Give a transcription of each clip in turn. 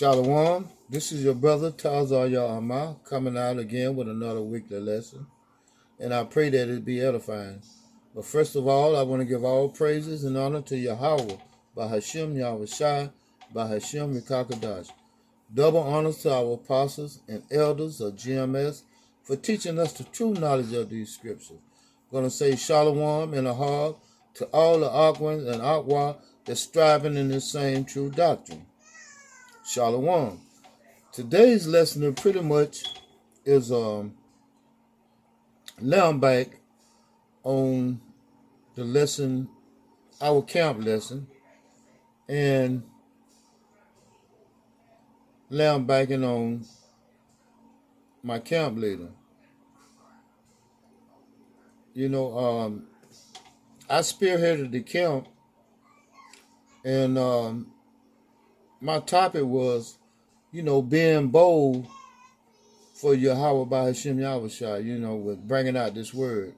Shalom. This is your brother Tazar Yahama coming out again with another weekly lesson, and I pray that it be edifying. But first of all, I want to give all praises and honor to Yahweh, by Hashem Yahushai, by Hashem Mikakadash. Double honors to our apostles and elders of GMS for teaching us the true knowledge of these scriptures. I'm going to say Shalom and Ahab to all the Akwans and Akwa that's striving in this same true doctrine. Shalom. Today's lesson pretty much is now back on the lesson, our camp lesson, and now I'm backing on my camp leader. I spearheaded the camp, and my topic was, being bold for Yahweh by Hashem Yahushua, with bringing out this word.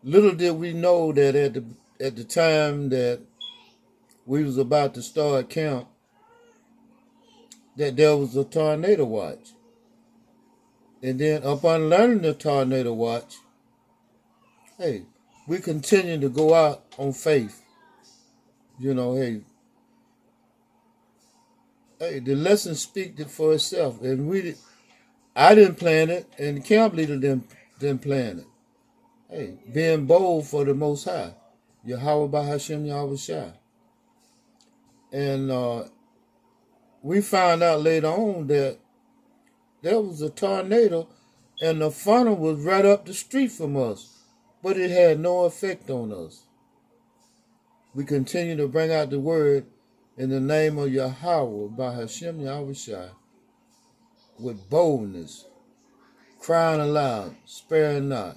Little did we know that at the time that we was about to start camp, that there was a tornado watch. And then upon learning the tornado watch, we continue to go out on faith. The lesson speaks for itself. And I didn't plan it, and the camp leader didn't plan it. Being bold for the Most High, Yahweh by Hashem Yahushua. And we found out later on that there was a tornado, and the funnel was right up the street from us, but it had no effect on us. We continue to bring out the word in the name of Yahweh by Hashem Yahushua with boldness, crying aloud, sparing not,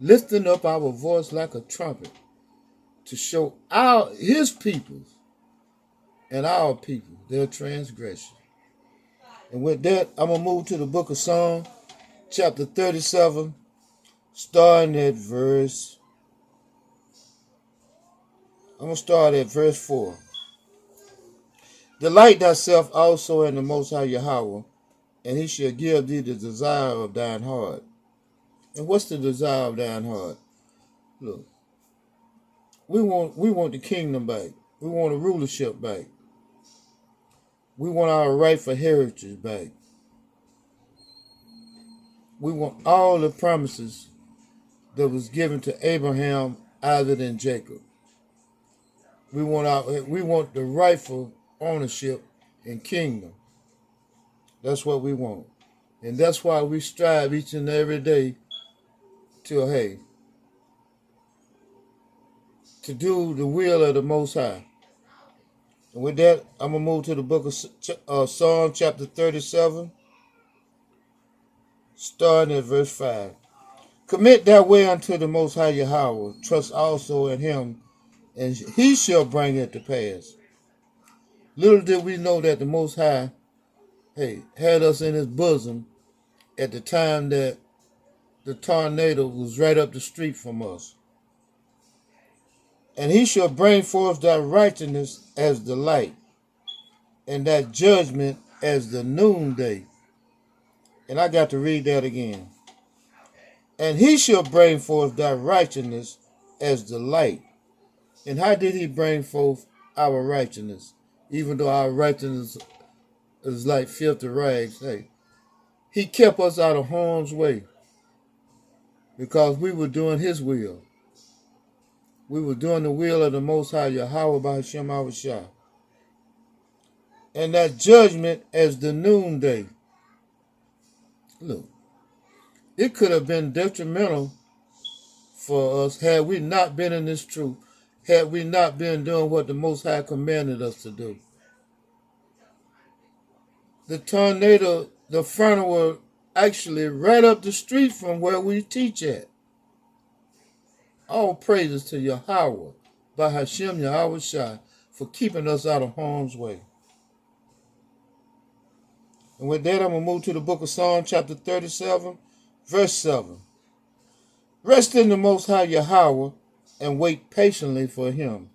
lifting up our voice like a trumpet to show his people and our people their transgression. And with that, I'm going to move to the book of Psalm, chapter 37, starting at verse 4. Delight thyself also in the Most High Yahweh, and he shall give thee the desire of thine heart. And what's the desire of thine heart? Look, we want the kingdom back. We want the rulership back. We want our rightful heritage back. We want all the promises that was given to Abraham, Isaac, and Jacob. We want the rightful ownership and kingdom. That's what we want. And that's why we strive each and every day to do the will of the Most High. And with that, I'm going to move to the book of Psalm chapter 37, starting at verse 5. Commit thy way unto the Most High Yahweh, trust also in him, and he shall bring it to pass. Little did we know that the Most High, had us in his bosom at the time that the tornado was right up the street from us. And he shall bring forth thy righteousness as the light, and that judgment as the noonday. And I got to read that again. And he shall bring forth thy righteousness as the light. And how did he bring forth our righteousness? Even though our righteousness is like filthy rags, he kept us out of harm's way because we were doing his will. We were doing the will of the Most High Yahweh by Hashem Yahushua. And that judgment as the noonday. Look, it could have been detrimental for us had we not been in this truth, had we not been doing what the Most High commanded us to do. The tornado, the funnel were actually right up the street from where we teach at. All praises to Yahweh by Hashem Yahushua for keeping us out of harm's way. And with that, I'm going to move to the book of Psalm chapter 37, verse 7. Rest in the Most High Yahweh and wait patiently for him.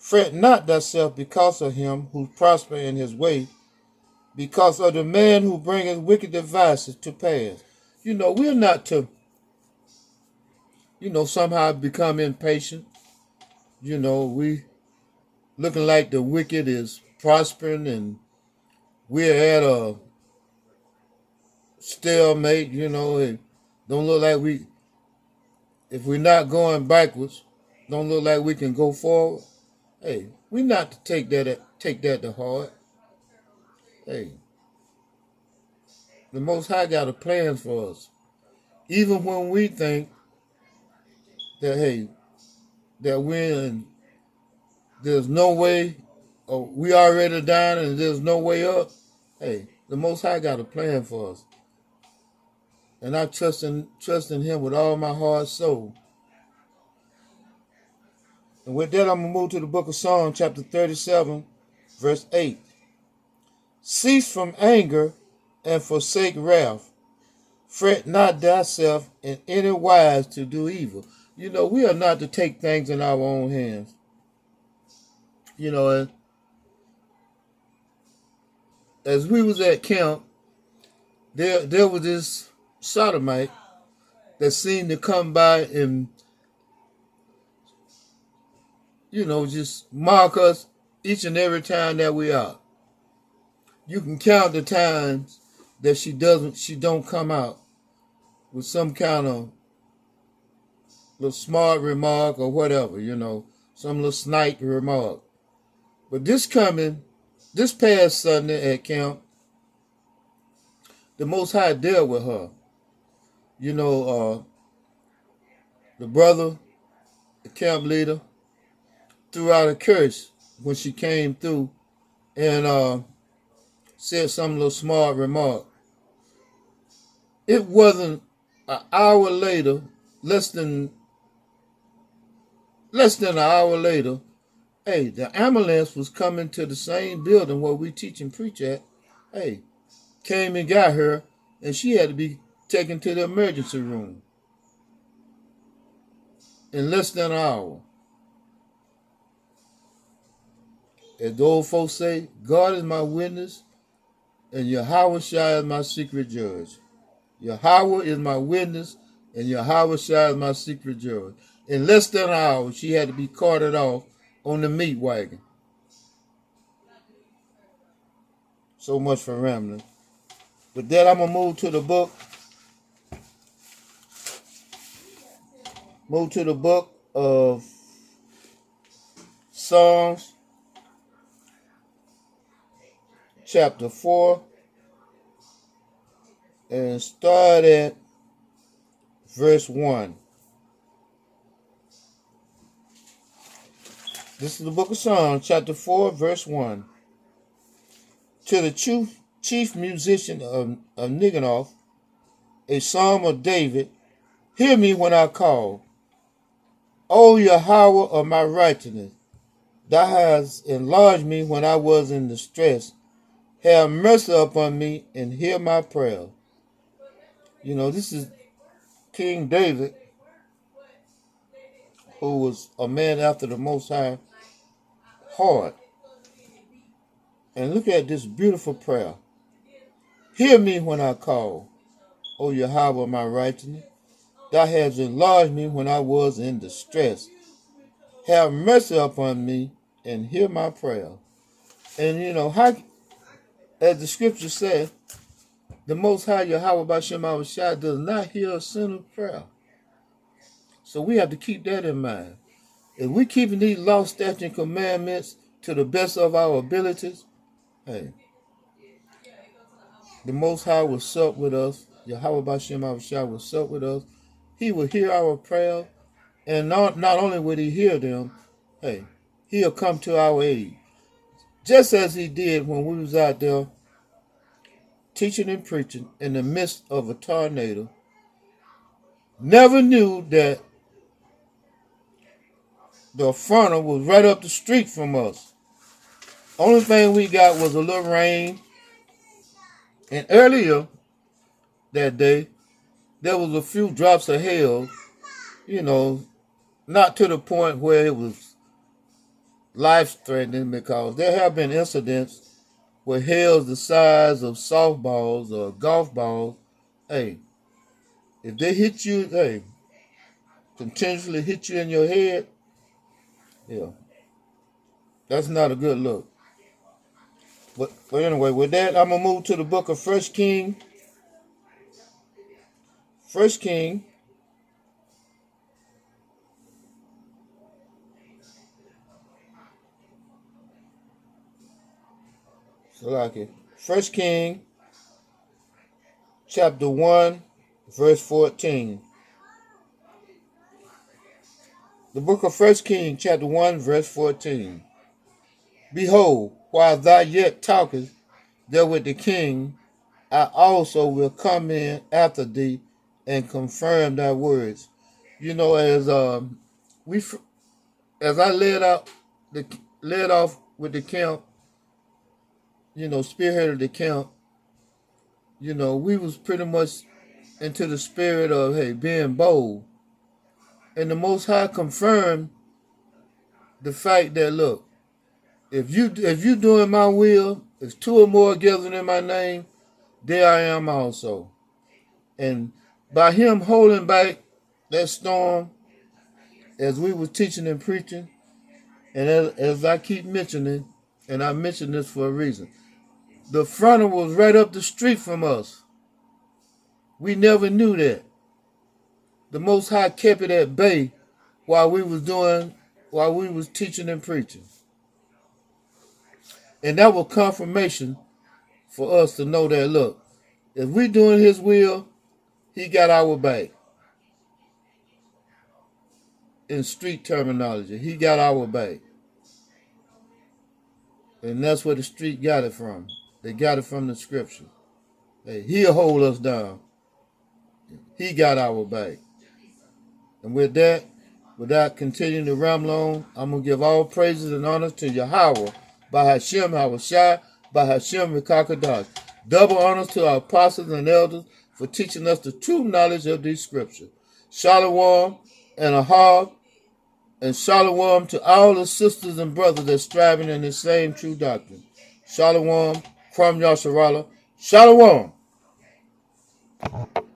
Fret not thyself because of him who prosper in his way, because of the man who bringeth wicked devices to pass. We're not to, somehow become impatient. We looking like the wicked is prospering and we're at a stalemate, and don't look like if we're not going backwards, don't look like we can go forward. Hey, we not to take that to heart. Hey, the Most High got a plan for us. Even when we think that, hey, that there's no way, or we already down and there's no way up, hey, the Most High got a plan for us. And I trust in him with all my heart, soul. And with that, I'm going to move to the book of Psalms, chapter 37, verse 8. Cease from anger and forsake wrath. Fret not thyself in any wise to do evil. We are not to take things in our own hands. And as we was at camp, there was this sodomite that seemed to come by and, just mark us each and every time that we are. You can count the times that she don't come out with some kind of little smart remark or whatever, some little snipe remark. But this past Sunday at camp, the Most High dealt with her. The brother, the camp leader, threw out a curse when she came through and said some little smart remark. It wasn't an hour later, less than an hour later, hey, the ambulance was coming to the same building where we teach and preach at. Hey, came and got her, and she had to be taken to the emergency room in less than an hour. As the old folks say, God is my witness, and Yahweh Shai is my secret judge. Yahweh is my witness, and Yahweh Shai is my secret judge. In less than an hour, she had to be carted off on the meat wagon. So much for rambling. With that, I'm going to move to the book. Move to the book of Psalms, chapter 4, and start at verse 1. This is the book of Psalms, chapter 4, verse 1. To the chief musician of Niganoth, a psalm of David, hear me when I call. O Yahweh of my righteousness, thou hast enlarged me when I was in distress. Have mercy upon me and hear my prayer. This is King David, who was a man after the Most High heart. And look at this beautiful prayer. Hear me when I call, O Yahweh my righteousness. Thou hast enlarged me when I was in distress. Have mercy upon me and hear my prayer. And how, as the scripture says, the Most High Yahweh B'Shem Awashai does not hear a sinner's prayer. So we have to keep that in mind. If we're keeping these law, statutes, and commandments to the best of our abilities, hey, the Most High will sup with us. Yahweh B'Shem Awashai will sup with us. He will hear our prayer. And not only will he hear them, hey, he'll come to our aid. Just as he did when we was out there teaching and preaching in the midst of a tornado. Never knew that the funnel was right up the street from us. Only thing we got was a little rain. And earlier that day, there was a few drops of hail, not to the point where it was life-threatening because there have been incidents where hails the size of softballs or golf balls, hey, if they hit you, hey, continuously hit you in your head, yeah, that's not a good look. But anyway, with that, I'm gonna move to the book of First King. First King, First King, chapter 1, verse 14. The book of First King, chapter 1, verse 14. Behold, while thou yet talkest there with the king, I also will come in after thee and confirm thy words. You know, we as I led off with the camp, spearheaded the camp. We was pretty much into the spirit of being bold, and the Most High confirmed the fact that look, if you doing my will, if two or more gathered in my name, there I am also. And by him holding back that storm, as we were teaching and preaching, and as I keep mentioning, and I mention this for a reason, the frontal was right up the street from us. We never knew that. The Most High kept it at bay while we was teaching and preaching. And that was confirmation for us to know that, look, if we doing his will, he got our back. In street terminology, he got our back. And that's where the street got it from. They got it from the scripture. Hey, he'll hold us down. He got our back. And with that, without continuing to ramble on, I'm going to give all praises and honors to Yahweh, by Hashem Hawashai, by Hashem Rikakadah. Double honors to our apostles and elders for teaching us the true knowledge of these scriptures. Shalom and Ahab, and shalom to all the sisters and brothers that striving in the same true doctrine. Shalom, Kwam Yasharala. Shalom.